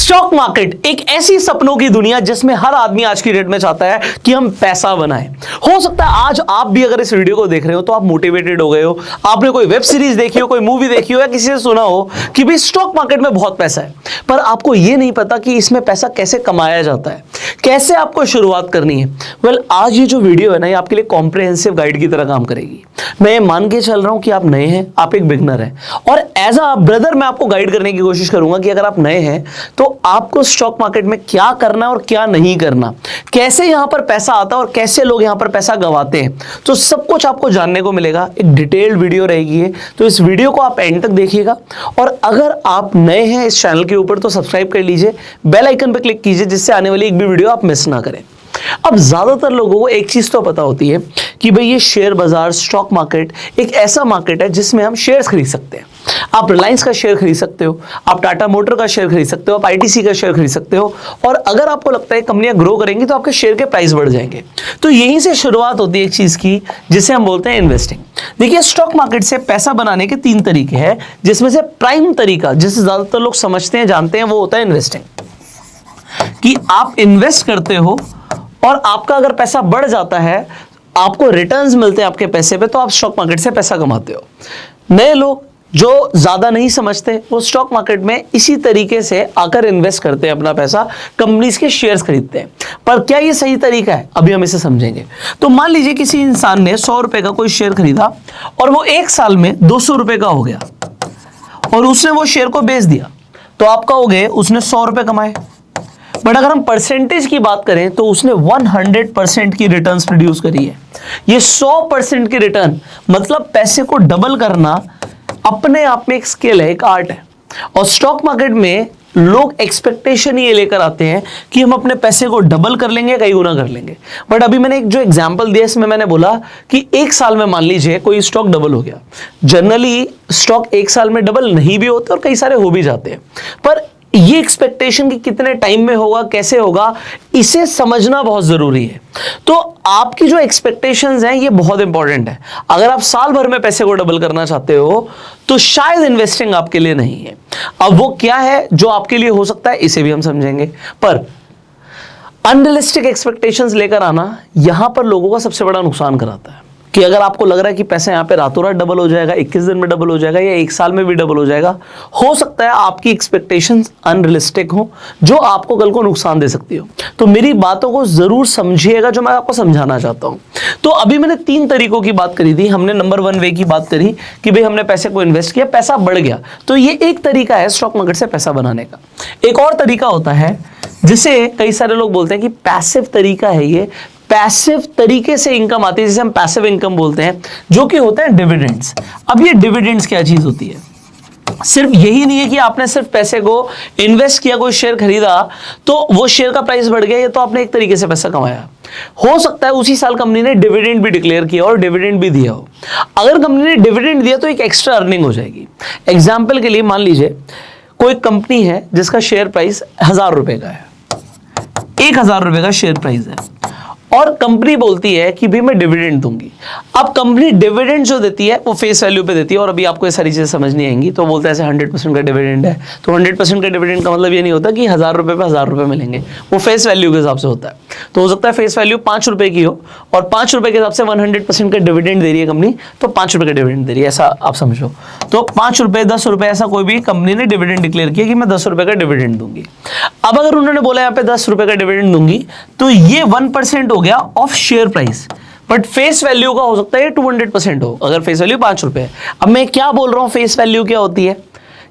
Stock market एक ऐसी सपनों की दुनिया जिसमें हर आदमी आज की डेट में चाहता है कि हम पैसा बनाएं। हो सकता है आज आप भी अगर इस वीडियो को देख रहे हो तो आप मोटिवेटेड हो गए हो, आपने कोई वेब सीरीज देखी हो, कोई मूवी देखी हो या किसी से सुना हो कि भाई स्टॉक मार्केट में बहुत पैसा है, पर आपको यह नहीं पता कि इसमें पैसा कैसे कमाया जाता है, कैसे आपको शुरुआत करनी है। वेल, आज ये जो वीडियो है ना, ये आपके लिए कॉम्प्रिहेंसिव गाइड की तरह काम करेगी। मैं ये मान के चल रहा हूं कि आप नए हैं, आप एक बिगनर हैं, और एज अ ब्रदर मैं आपको गाइड करने की कोशिश करूंगा कि अगर आप नए हैं तो आपको स्टॉक मार्केट में क्या करना और क्या नहीं करना, कैसे यहां पर पैसा आता है और कैसे लोग यहां पर पैसा गंवाते हैं, तो सब कुछ आपको जानने को मिलेगा। एक डिटेल्ड वीडियो रहेगी ये, तो इस वीडियो को आप एंड तक देखिएगा। और अगर आप नए हैं इस चैनल के ऊपर तो सब्सक्राइब कर लीजिए, बेल आइकन पर क्लिक कीजिए जिससे आने वाली एक भी वीडियो आप मिस ना करें। अब ज्यादातर लोगों को एक चीज तो पता होती है कि भाई ये शेयर बाजार, स्टॉक मार्केट एक ऐसा मार्केट है जिसमें हम शेयर्स खरीद सकते हैं। आप रिलायंस का शेयर खरीद सकते हो, आप टाटा मोटर का शेयर खरीद सकते हो, आप आईटीसी का शेयर खरीद सकते हो, और अगर आपको लगता है कंपनियां ग्रो करेंगी तो आपके शेयर के प्राइस बढ़ जाएंगे। तो यहीं से शुरुआत होती है एक चीज की जिसे हम बोलते हैं इन्वेस्टिंग। देखिए, स्टॉक मार्केट से पैसा बनाने के 3 तरीके हैं, जिसमें से प्राइम तरीका जिसे ज्यादातर लोग समझते हैं, जानते हैं, वो होता है इन्वेस्टिंग। कि आप इन्वेस्ट करते हो और आपका अगर पैसा बढ़ जाता है, आपको रिटर्न्स मिलते हैं आपके पैसे पे, तो आप स्टॉक मार्केट से पैसा कमाते हो। नए लोग जो ज्यादा नहीं समझते वो स्टॉक मार्केट में इसी तरीके से आकर इन्वेस्ट करते हैं अपना पैसा, कंपनीज के शेयर्स खरीदते हैं। पर क्या ये सही तरीका है, अभी हम इसे समझेंगे। तो मान लीजिए किसी इंसान ने 100 रुपए का कोई शेयर खरीदा और वो 1 साल में 200 रुपए का हो गया और उसने वो शेयर को बेच दिया, तो आप कहोगे उसने 100 रुपए कमाए। बट अगर हम परसेंटेज की बात करें तो उसने 100% की रिटर्न्स प्रोड्यूस करी है। ये 100% की रिटर्न मतलब पैसे को डबल करना अपने आप में एक स्किल है, एक आर्ट है। और स्टॉक मार्केट में लोग एक्सपेक्टेशन ये लेकर आते हैं कि हम अपने पैसे को डबल कर लेंगे, कई गुना कर लेंगे। बट अभी मैंने एक जो एग्जांपल दिया इसमें मैंने बोला कि 1 साल में मान लीजिए कोई स्टॉक डबल हो गया। जनरली स्टॉक 1 साल में डबल नहीं भी होते और कई सारे हो भी जाते हैं, पर ये एक्सपेक्टेशन कि कितने टाइम में होगा, कैसे होगा, इसे समझना बहुत जरूरी है। तो आपकी जो एक्सपेक्टेशंस हैं ये बहुत इंपॉर्टेंट है। अगर आप साल भर में पैसे को डबल करना चाहते हो तो शायद इन्वेस्टिंग आपके लिए नहीं है। अब वो क्या है जो आपके लिए हो सकता है, इसे भी हम समझेंगे। पर अनरियलिस्टिक एक्सपेक्टेशंस लेकर आना यहां पर लोगों का सबसे बड़ा नुकसान कराता है। कि अगर आपको लग रहा है कि पैसा यहाँ पे रातों रात डबल हो जाएगा, 21 दिन में डबल हो जाएगा या 1 साल में भी डबल हो जाएगा, हो सकता है आपकी एक्सपेक्टेशंस अनरियलिस्टिक हो जो आपको कल को नुकसान दे सकती हो। तो मेरी बातों को जरूर समझिएगा जो मैं आपको समझाना चाहता हूं। तो अभी मैंने 3 तरीकों की बात करी थी। हमने नंबर 1 वे की बात करी कि भाई हमने पैसे को इन्वेस्ट किया, पैसा बढ़ गया, तो ये एक तरीका है स्टॉक मार्केट से पैसा बनाने का। एक और तरीका होता है जिसे कई सारे लोग बोलते हैं कि पैसिव तरीका है। ये पैसिव तरीके से इनकम आती है जिसे हम पैसिव इनकम बोलते हैं, जो कि होता है डिविडेंड्स। अब ये डिविडेंड्स क्या चीज होती है? सिर्फ यही नहीं है कि आपने सिर्फ पैसे को इन्वेस्ट किया, कोई शेयर खरीदा तो वो शेयर का प्राइस बढ़ गया, ये तो आपने एक तरीके से पैसा कमाया। हो सकता है उसी साल कंपनी ने डिविडेंड भी डिक्लेयर किया और डिविडेंड भी दिया हो। अगर कंपनी ने डिविडेंड दिया तो एक एक्स्ट्रा अर्निंग हो जाएगी। एग्जाम्पल के लिए मान लीजिए कोई कंपनी है जिसका शेयर प्राइस 1000 रुपए का है, 1000 रुपए का शेयर प्राइस है, और कंपनी बोलती है कि भी मैं डिविडेंड दूंगी। अब कंपनी डिविडेंड जो देती है वो फेस वैल्यू पे देती है, और अभी आपको ये सारी चीजें समझ नहीं आएंगी। तो बोलते हैं ऐसे 100% का डिविडेंड है, तो 100% का डिविडेंड का मतलब ये नहीं होता कि 1000 रुपए पे 1000 रुपए मिलेंगे, वो फेस वैल्यू के हिसाब से होता है। तो हो सकता है फेस वैल्यू 5 रुपए की हो और 5 रुपए के हिसाब से 100% का डिविडेंड दे रही है कंपनी, तो 5 रुपए का डिविडेंड दे रही है, ऐसा आप समझो। तो 5 रुपए, 10 रुपए, ऐसा कोई भी कंपनी ने डिविडेंड डिक्लेयर किया कि मैं 10 रुपए का डिविडेंड दूंगी। अब अगर उन्होंने बोला यहाँ पे 10 रुपए का डिविडेंड दूंगी, तो ये 1% हो गया of share price, but face value का हो सकता है 200% हो, अगर फेस वैल्यू 5 रुपए है। अब मैं क्या बोल रहा हूं, फेस वैल्यू क्या होती है,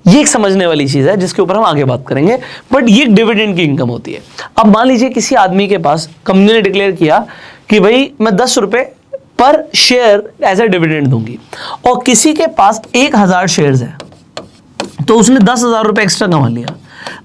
ये एक समझने वाली चीज है जिसके ऊपर हम आगे बात करेंगे, बट ये डिविडेंड की इनकम होती है। अब मान लीजिए किसी आदमी के पास कंपनी ने डिक्लेयर किया कि भाई मैं 10 रुपए पर शेयर एज ए डिविडेंड दूंगी, और किसी के पास 1000 शेयर्स है, तो उसने 10,000 रुपए एक्स्ट्रा कमा लिया।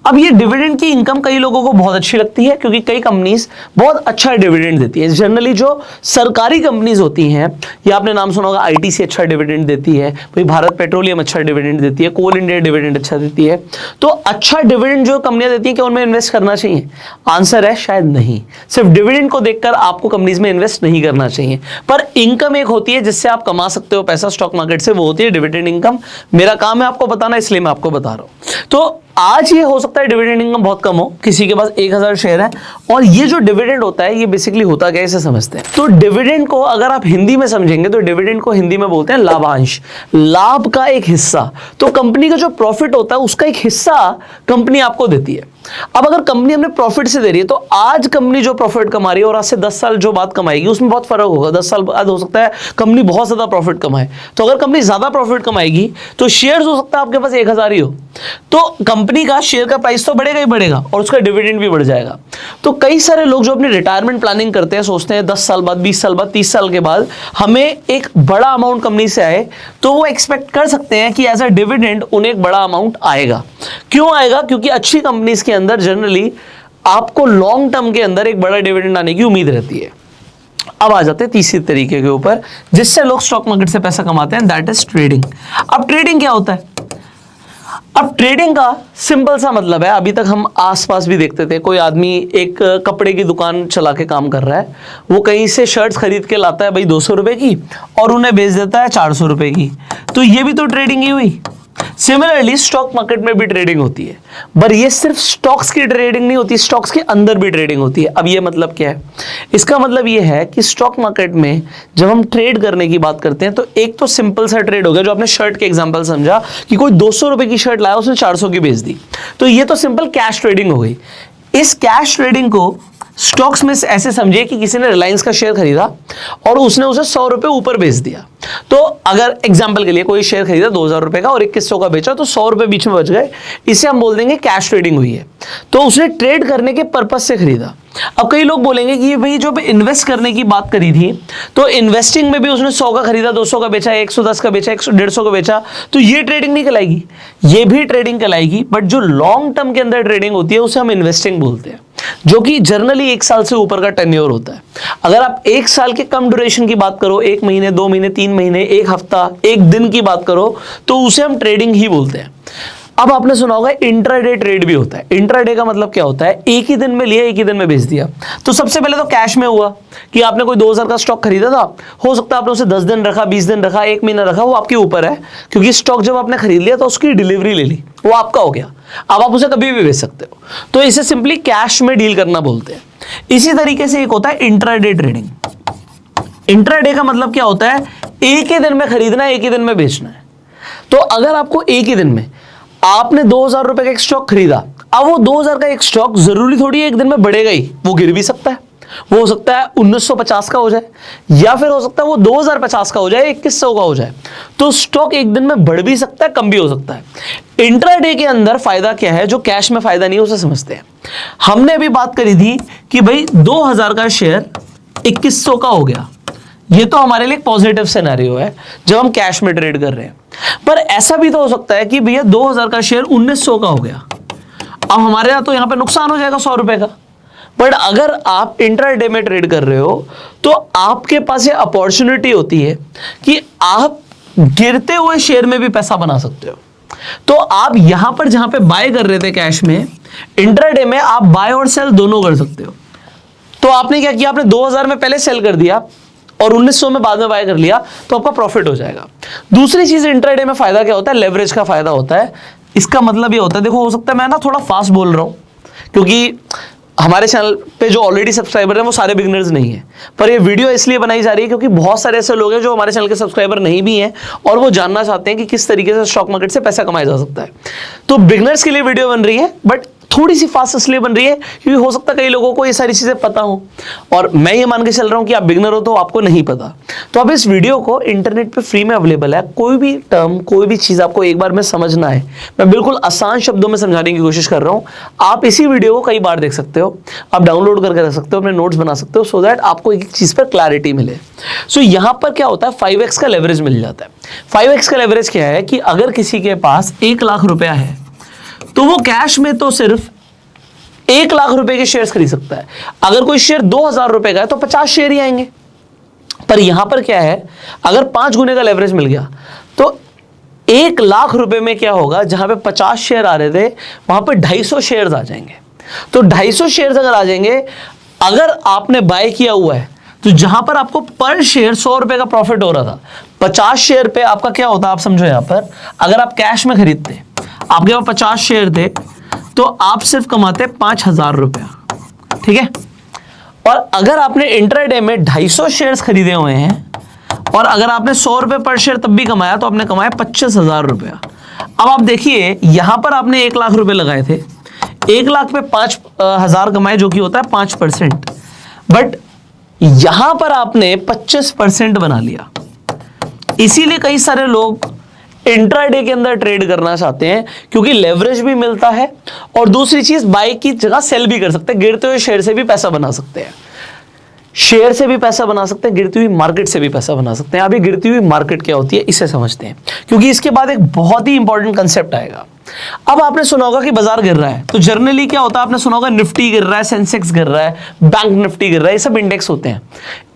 अब ये डिविडेंड की इनकम कई लोगों को बहुत अच्छी लगती है क्योंकि कई कंपनीज बहुत अच्छा डिविडेंड देती है। जनरली जो सरकारी कंपनीज होती हैं, या आपने नाम सुना होगा आईटीसी अच्छा डिविडेंड देती है, भाई भारत पेट्रोलियम अच्छा डिविडेंड देती है, कोल इंडिया डिविडेंड अच्छा देती है। तो अच्छा डिविडेंड जो कंपनियां देती हैं, क्या उनमें इन्वेस्ट करना चाहिए? आंसर है शायद नहीं। सिर्फ डिविडेंड को देखकर आपको कंपनीज में इन्वेस्ट नहीं करना चाहिए। पर इनकम एक होती है जिससे आप कमा सकते हो पैसा स्टॉक मार्केट से, वो होती है डिविडेंड इनकम। मेरा काम है आपको बताना, इसलिए मैं आपको बता रहा हूं। तो आज ये हो सकता है डिविडेंड इनकम बहुत कम हो, किसी के पास 1000 शेयर है, और ये जो डिविडेंड होता है ये बेसिकली होता क्या है इसे समझते हैं। तो डिविडेंड को अगर आप हिंदी में समझेंगे तो डिविडेंड को हिंदी में बोलते हैं लाभांश, लाभ का एक हिस्सा। तो कंपनी का जो प्रॉफिट होता है उसका एक हिस्सा कंपनी आपको देती है। अब अगर कंपनी हमने प्रॉफिट से दे रही है तो आज कंपनी जो प्रॉफिट कमा रही है और आज से 10 साल जो बात कमाएगी उसमें बहुत फर्क होगा। 10 साल बाद हो सकता है कंपनी बहुत ज्यादा प्रॉफिट कमाए, तो अगर कंपनी ज्यादा प्रॉफिट कमाएगी तो शेयर्स हो सकता है आपके पास 1000 ही हो, तो कंपनी का शेयर का प्राइस तो बढ़ेगा ही बढ़ेगा और उसका डिविडेंड भी बढ़ जाएगा। तो कई सारे लोग जो अपनी रिटायरमेंट प्लानिंग करते हैं सोचते हैं 10 साल बाद, 20 साल बाद, 30 साल के बाद हमें एक बड़ा अमाउंट कंपनी से आए, तो वो एक्सपेक्ट कर सकते हैं कि एज अ डिविडेंड उन्हें एक बड़ा अमाउंट आएगा। क्यों आएगा? क्योंकि अच्छी कंपनीज के अंदर जनरली आपको लॉन्ग टर्म के अंदर एक बड़ा डिविडेंड आने की उम्मीद रहती है। अब आ जाते हैं तीसरे तरीके के ऊपर जिससे लोग स्टॉक मार्केट से पैसा कमाते हैं, दैट इज ट्रेडिंग। अब ट्रेडिंग क्या होता है? अब ट्रेडिंग का सिंपल सा मतलब है, अभी तक हम आसपास भी देखते थे, कोई आदमी एक कपड़े की दुकान चला के काम कर रहा है, वो कहीं से शर्ट्स खरीद के लाता है भाई 200 रुपए की और उन्हें बेच देता है 400 रुपए की, तो ये भी तो ट्रेडिंग ही हुई। सिमिलरली स्टॉक मार्केट में भी ट्रेडिंग होती है, पर ये सिर्फ स्टॉक्स की ट्रेडिंग नहीं होती, स्टॉक्स के अंदर भी ट्रेडिंग होती है। अब ये मतलब क्या है? इसका मतलब ये है कि स्टॉक मार्केट में जब हम ट्रेड करने की बात करते हैं तो एक तो सिंपल सा ट्रेड हो गया, जो आपने शर्ट के एग्जांपल समझा कि कोई 200 रुपए की शर्ट लाया उसने 400 की बेच दी, तो ये तो सिंपल कैश ट्रेडिंग हो गई। इस कैश ट्रेडिंग को स्टॉक्स में ऐसे समझिए कि किसी ने रिलायंस का शेयर खरीदा और उसने उसे 100 रुपए ऊपर बेच दिया। तो अगर एग्जांपल के लिए कोई शेयर खरीदा 2000 रुपए का और 2100 का बेचा, तो 100 रुपए बीच में बच गए, इसे हम बोल देंगे कैश ट्रेडिंग हुई है। तो उसने ट्रेड करने के पर्पस से खरीदा। अब कई लोग बोलेंगे कि भाई जो इन्वेस्ट करने की बात करी थी, तो इन्वेस्टिंग में भी उसने 100 का खरीदा, 200 का बेचा, 110 का बेचा, 150 का बेचा, तो ये ट्रेडिंग नहीं कहलाएगी, ये भी ट्रेडिंग कहलाएगी। बट जो लॉन्ग टर्म के अंदर ट्रेडिंग होती है उसे हम इन्वेस्टिंग बोलते हैं, जो कि जनरली 1 साल से ऊपर का टेन्योर होता है। अगर आप 1 साल के कम ड्यूरेशन की बात करो, 1 महीने, 2 महीने, 3 महीने, 1 हफ्ता, 1 दिन की बात करो, तो उसे हम ट्रेडिंग ही बोलते हैं। अब आपने सुना होगा इंट्राडे ट्रेड भी होता है। इंट्राडे का मतलब क्या होता है? एक ही दिन में लिया, एक ही दिन में बेच दिया। तो सबसे पहले तो कैश में हुआ कि आपने कोई 2000 का स्टॉक खरीदा था, हो सकता है आपने उसे 10 दिन रखा, 20 दिन रखा, 1 महीना रखा, वो आपके ऊपर है, क्योंकि स्टॉक जब आपने खरीद लिया तो उसकी डिलीवरी ले ली, वो आपका हो गया, अब आप उसे कभी भी बेच सकते हो। तो इसे सिंपली कैश में डील करना बोलते हैं। इसी तरीके से एक होता है इंट्राडे ट्रेडिंग। इंट्राडे का मतलब क्या होता है? एक ही दिन में खरीदना है, एक ही दिन में बेचना है। तो अगर आपको एक ही दिन में आपने 2000 रुपए का एक स्टॉक खरीदा, अब वो 2000 का एक स्टॉक जरूरी थोड़ी एक दिन में बढ़ेगा ही, वो गिर भी सकता है, वो हो सकता है 1950 का हो जाए, या फिर हो सकता है वो 2050 का हो जाए, 2100 का हो जाए। तो स्टॉक एक दिन में बढ़ भी सकता है, कम भी हो सकता है। इंट्राडे के अंदर फायदा क्या है जो कैश में फायदा नहीं है, उसे समझते हैं। हमने अभी बात करी थी कि भाई 2000 का शेयर 2100 का हो गया, ये तो हमारे लिए पॉजिटिव सिनेरियो है जब हम कैश में ट्रेड कर रहे हैं। पर ऐसा भी तो हो सकता है कि भैया 2000 का शेयर 1900 का हो गया, अब हमारे यहाँ तो यहाँ पे नुकसान हो जाएगा 100 रुपए का। बट अगर आप इंट्राडे में ट्रेड कर रहे हो तो आपके पास ये अपॉर्चुनिटी होती है कि आप गिरते हुए शेयर में भी पैसा बना सकते हो। तो आप यहां पर जहां पे बाय कर रहे थे कैश में, इंट्राडे में आप बाय और सेल दोनों कर सकते हो। तो आपने क्या किया? आपने 2000 में पहले सेल कर दिया और 1900 में बाद में बाय कर लिया, तो आपका प्रॉफिट हो जाएगा। दूसरी चीज इंट्राडे में फायदा क्या होता है? लेवरेज का फायदा होता है। इसका मतलब ये होता है, देखो हो सकता है मैं ना थोड़ा फास्ट बोल रहा हूं, क्योंकि हमारे चैनल पे जो ऑलरेडी सब्सक्राइबर हैं वो सारे बिगिनर्स नहीं है, पर ये वीडियो इसलिए बनाई जा रही है क्योंकि बहुत सारे ऐसे लोग हैं जो हमारे चैनल के सब्सक्राइबर नहीं भी हैं और वो जानना चाहते हैं कि किस तरीके से स्टॉक मार्केट से पैसा कमाया जा सकता है। तो बिगिनर्स के लिए वीडियो बन रही है, बट थोड़ी सी फास्ट इसलिए बन रही है क्योंकि हो सकता है कई लोगों को ये सारी चीजें पता हो, और मैं ये मान के चल रहा हूं कि आप बिगिनर हो तो आपको नहीं पता। तो अब इस वीडियो को इंटरनेट पे फ्री में अवेलेबल है, कोई भी टर्म, कोई भी चीज आपको एक बार में समझना है, मैं बिल्कुल आसान शब्दों में समझाने की कोशिश कर रहा हूं। आप इसी वीडियो को कई बार देख सकते हो, आप डाउनलोड करके रख सकते हो, अपने नोट्स बना सकते हो, सो दैट आपको एक चीज पर क्लैरिटी मिले। सो यहां पर क्या होता है? 5x का लेवरेज मिल जाता है। 5x का लेवरेज क्या है कि अगर किसी के पास 1 लाख रुपया है तो वो कैश में तो सिर्फ 1 लाख रुपए के शेयर्स खरीद सकता है। अगर कोई शेयर 2000 रुपए का है तो 50 शेयर ही आएंगे। पर यहां पर क्या है, अगर 5 गुने का लेवरेज मिल गया तो 1 लाख रुपए में क्या होगा, जहां पे 50 शेयर आ रहे थे वहां पे 250 शेयर आ जाएंगे। तो 250 शेयर अगर आ जाएंगे, अगर आपने बाय किया हुआ है तो जहां पर आपको पर शेयर 100 रुपए का प्रॉफिट हो रहा था, 50 शेयर पे आपका क्या होता है आप समझो। यहां पर अगर आप कैश में खरीदते, आपके पास 50 शेयर थे तो आप सिर्फ कमाते 5,000 रुपया, ठीक है। और अगर आपने इंट्राडे में 250 शेयर्स खरीदे हुए हैं और अगर आपने 100 रुपए पर शेयर तब भी कमाया तो आपने कमाया 25,000 रुपया। अब आप देखिए यहां पर आपने 1 लाख रुपए लगाए थे, 1 लाख पे 5,000 कमाए जो कि होता है 5%, बट यहां पर आपने 25% बना लिया। इसीलिए कई सारे लोग इंट्राडे के अंदर ट्रेड करना चाहते हैं क्योंकि लेवरेज भी मिलता है और दूसरी चीज बाय की जगह सेल भी कर सकते हैं, गिरते हुए शेयर से भी पैसा बना सकते हैं, शेयर से भी पैसा बना सकते हैं, गिरती हुई मार्केट से भी पैसा बना सकते हैं। अभी गिरती हुई मार्केट क्या होती है इसे समझते हैं, क्योंकि इसके बाद एक बहुत ही इंपॉर्टेंट कंसेप्ट आएगा। अब आपने सुना होगा कि बाजार गिर रहा है तो जनरली क्या होता है, आपने सुना होगा निफ्टी गिर रहा है, सेंसेक्स गिर रहा है, बैंक निफ्टी गिर रहा है, ये सब इंडेक्स होते हैं।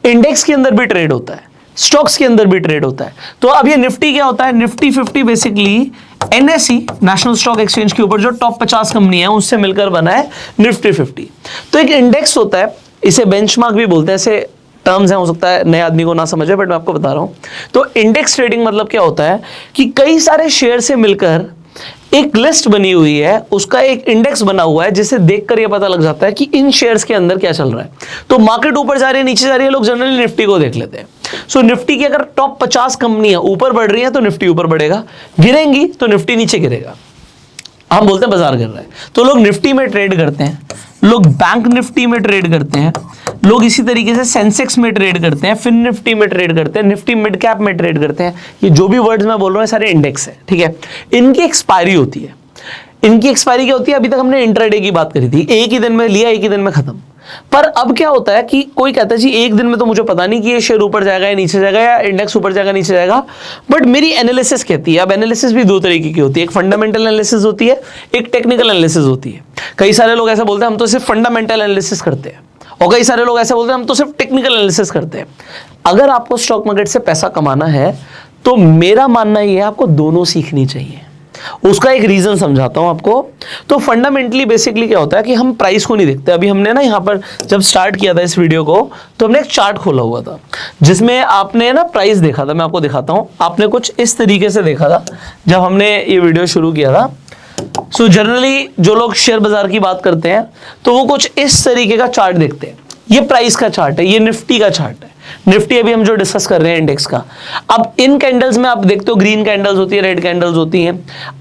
इंडेक्स के अंदर भी ट्रेड होता है, स्टॉक्स के अंदर भी ट्रेड होता है। तो अब ये निफ्टी क्या होता है, Nifty 50 basically NSE national stock exchange के ऊपर जो टॉप 50 कंपनी है उससे मिलकर बना है निफ्टी 50। तो एक इंडेक्स होता है, इसे बेंचमार्क भी बोलते हैं, ऐसे टर्म्स हैं, हो सकता है नए आदमी को ना समझे बट मैं आपको बता रहा हूं। तो इंडेक्स ट्रेडिंग मतलब क्या होता है कि कई सारे शेयर से मिलकर एक लिस्ट बनी हुई है, उसका एक इंडेक्स बना हुआ है जिसे देखकर यह पता लग जाता है कि इन शेयर्स के अंदर क्या चल रहा है। तो मार्केट ऊपर जा रही है नीचे जा रही है, लोग जनरली निफ्टी को देख लेते हैं। सो निफ्टी की अगर टॉप 50 कंपनियां ऊपर बढ़ रही हैं तो निफ्टी ऊपर बढ़ेगा, गिरेंगी तो निफ्टी नीचे गिरेगा। हम बोलते हैं बाजार गिर रहा है, तो लोग निफ्टी में ट्रेड करते हैं, लोग बैंक निफ्टी में ट्रेड करते हैं, लोग इसी तरीके से सेंसेक्स में ट्रेड करते हैं, फिन निफ्टी में ट्रेड करते हैं, निफ्टी मिड कैप में ट्रेड करते हैं। ये जो भी वर्ड्स मैं बोल रहा हूँ सारे इंडेक्स है, ठीक है। इनकी एक्सपायरी होती है, इनकी एक्सपायरी क्या होती है, अभी तक हमने इंट्राडे की बात करी थी, एक ही दिन में लिया एक ही दिन में खत्म। पर अब क्या होता है कि कोई कहता है जी एक दिन में तो मुझे पता नहीं कि ये शेयर ऊपर जाएगा या नीचे जाएगा या इंडेक्स ऊपर जाएगा नीचे जाएगा, बट मेरी एनालिसिस कहती है। अब एनालिसिस भी दो तरीके की होती है, एक फंडामेंटल एनालिसिस होती है, एक टेक्निकल एनालिसिस होती है। कई सारे लोग ऐसा बोलते हैं हम तो सिर्फ फंडामेंटल एनालिसिस करते हैं, और कई सारे लोग ऐसे बोलते हैं हम तो सिर्फ टेक्निकल एनालिसिस करते हैं। अगर आपको स्टॉक मार्केट से पैसा कमाना है तो मेरा मानना यह है आपको दोनों सीखनी चाहिए। उसका एक रीजन समझाता हूं आपको। तो फंडामेंटली बेसिकली क्या होता है कि हम प्राइस को नहीं देखते। अभी हमने ना यहां पर जब स्टार्ट किया था इस वीडियो को तो हमने एक चार्ट खोला हुआ था जिसमें आपने ना प्राइस देखा था। मैं आपको दिखाता हूं, आपने कुछ इस तरीके से देखा था जब हमने ये वीडियो शुरू किया था। सो जनरली जो लोग शेयर बाजार की बात करते हैं तो वो कुछ इस तरीके का चार्ट देखते हैं। ये प्राइस का चार्ट है, ये निफ्टी का चार्ट है। निफ्टी अभी हम जो डिस्कस कर रहे हैं इंडेक्स का। अब इन कैंडल्स में आप देखते हो ग्रीन कैंडल्स होती है, रेड कैंडल्स होती हैं।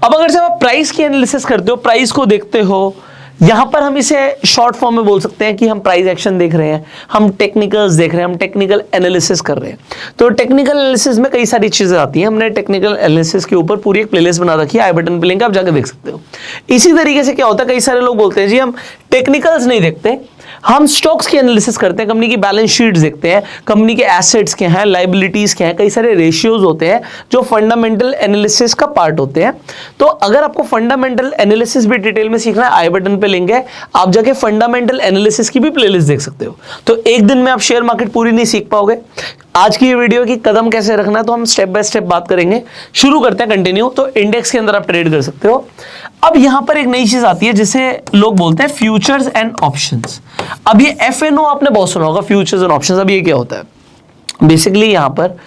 अब अगर जब आप प्राइस की एनालिसिस करते हो, प्राइस को देखते हो, यहां पर हम इसे शॉर्ट फॉर्म में बोल सकते हैं कि हम प्राइस एक्शन देख रहे हैं, हम टेक्निकल्स देख रहे हैं, हम टेक्निकल एनालिसिस कर रहे हैं। तो टेक्निकल एनालिसिस में कई सारी चीजें आती हैं। हमने टेक्निकल एनालिसिस के ऊपर पूरी एक प्लेलिस्ट बना रखी है, आई बटन पे लिंक आप जाकर देख सकते हो। इसी तरीके से क्या होता है, कई सारे लोग बोलते हैं जी हम टेक्निकल्स नहीं देखते, हम स्टॉक्स की एनालिसिस करते हैं, कंपनी की बैलेंस शीट्स देखते हैं, कंपनी के एसेट्स क्या हैं, लायबिलिटीज क्या हैं, कई सारे रेशियोज होते हैं जो फंडामेंटल एनालिसिस का पार्ट होते हैं। तो अगर आपको फंडामेंटल एनालिसिस भी डिटेल में सीखना है, आई बटन पे लिंक है, आप जाके फंडामेंटल एनालिसिस की भी प्लेलिस्ट देख सकते हो। तो एक दिन में आप शेयर मार्केट पूरी नहीं सीख पाओगे। आज की ये वीडियो की कदम कैसे रखना है तो हम स्टेप बाय स्टेप बात करेंगे। शुरू करते हैं कंटिन्यू। तो इंडेक्स के अंदर आप ट्रेड कर सकते हो। अब यहां पर एक नई चीज आती है जिसे लोग बोलते हैं फ्यूचर्स एंड ऑप्शंस। अब ये FNO आपने बहुत सुना होगा, फ्यूचर्स एंड ऑप्शंस। अब ये क्या होता है, बेसिकली यहां पर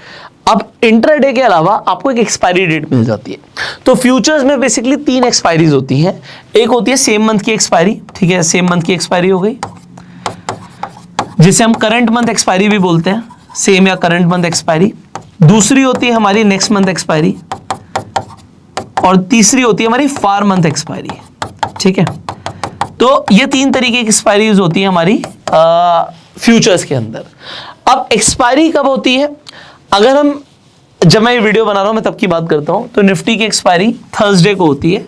अब इंट्राडे के अलावा आपको एक एक्सपायरी डेट मिल जाती है। तो फ्यूचर्स में बेसिकली 3 एक्सपायरीज होती हैं। एक होती है सेम मंथ की एक्सपायरी, ठीक है, सेम मंथ की एक्सपायरी हो गई, जिसे हम करंट मंथ एक्सपायरी भी बोलते हैं, सेम या करंट मंथ एक्सपायरी। दूसरी होती है हमारी नेक्स्ट मंथ एक्सपायरी, और तीसरी होती है हमारी फार मंथ एक्सपायरी, ठीक है। तो ये 3 तरीके की एक्सपायरीज होती है हमारी फ्यूचर्स के अंदर। अब एक्सपायरी कब होती है, अगर हम जब मैं ये वीडियो बना रहा हूं मैं तब की बात करता हूं, तो निफ्टी की एक्सपायरी थर्सडे को होती है,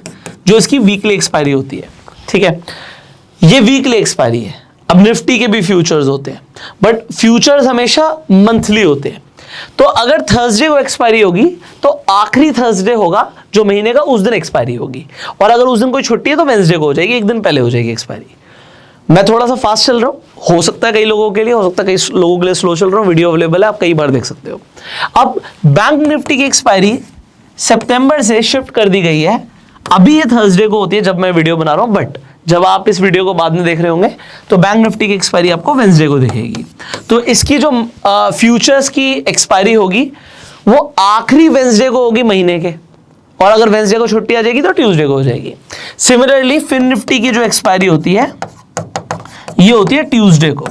जो इसकी वीकली एक्सपायरी होती है, ठीक है। ये वीकली एक्सपायरी है। अब निफ्टी के भी फ्यूचर्स होते हैं, बट फ्यूचर्स हमेशा मंथली होते हैं। तो अगर थर्सडे को एक्सपायरी होगी तो आखिरी थर्सडे होगा जो महीने का, उस दिन एक्सपायरी होगी। और अगर उस दिन कोई छुट्टी है तो वेंसडे को हो जाएगी, एक दिन पहले हो जाएगी एक्सपायरी। मैं थोड़ा सा फास्ट चल रहा हूं, हो सकता है कई लोगों के लिए, हो सकता है कई लोगों के लिए स्लो चल रहा हूं। वीडियो अवेलेबल है, आप कई बार देख सकते हो। अब बैंक निफ्टी की एक्सपायरी सितंबर से शिफ्ट कर दी गई है। अभी ये थर्सडे को होती है जब मैं वीडियो बना रहा हूं, बट जब आप इस वीडियो को बाद में देख रहे होंगे तो बैंक निफ्टी की एक्सपायरी आपको वेंसडे को दिखेगी। तो इसकी जो फ्यूचर्स की एक्सपायरी होगी वो आखिरी वेंसडे को होगी महीने के, और अगर वेंसडे को छुट्टी आ जाएगी तो ट्यूसडे को हो जाएगी। सिमिलरली फिन निफ्टी की जो एक्सपायरी होती है ये होती है ट्यूसडे को।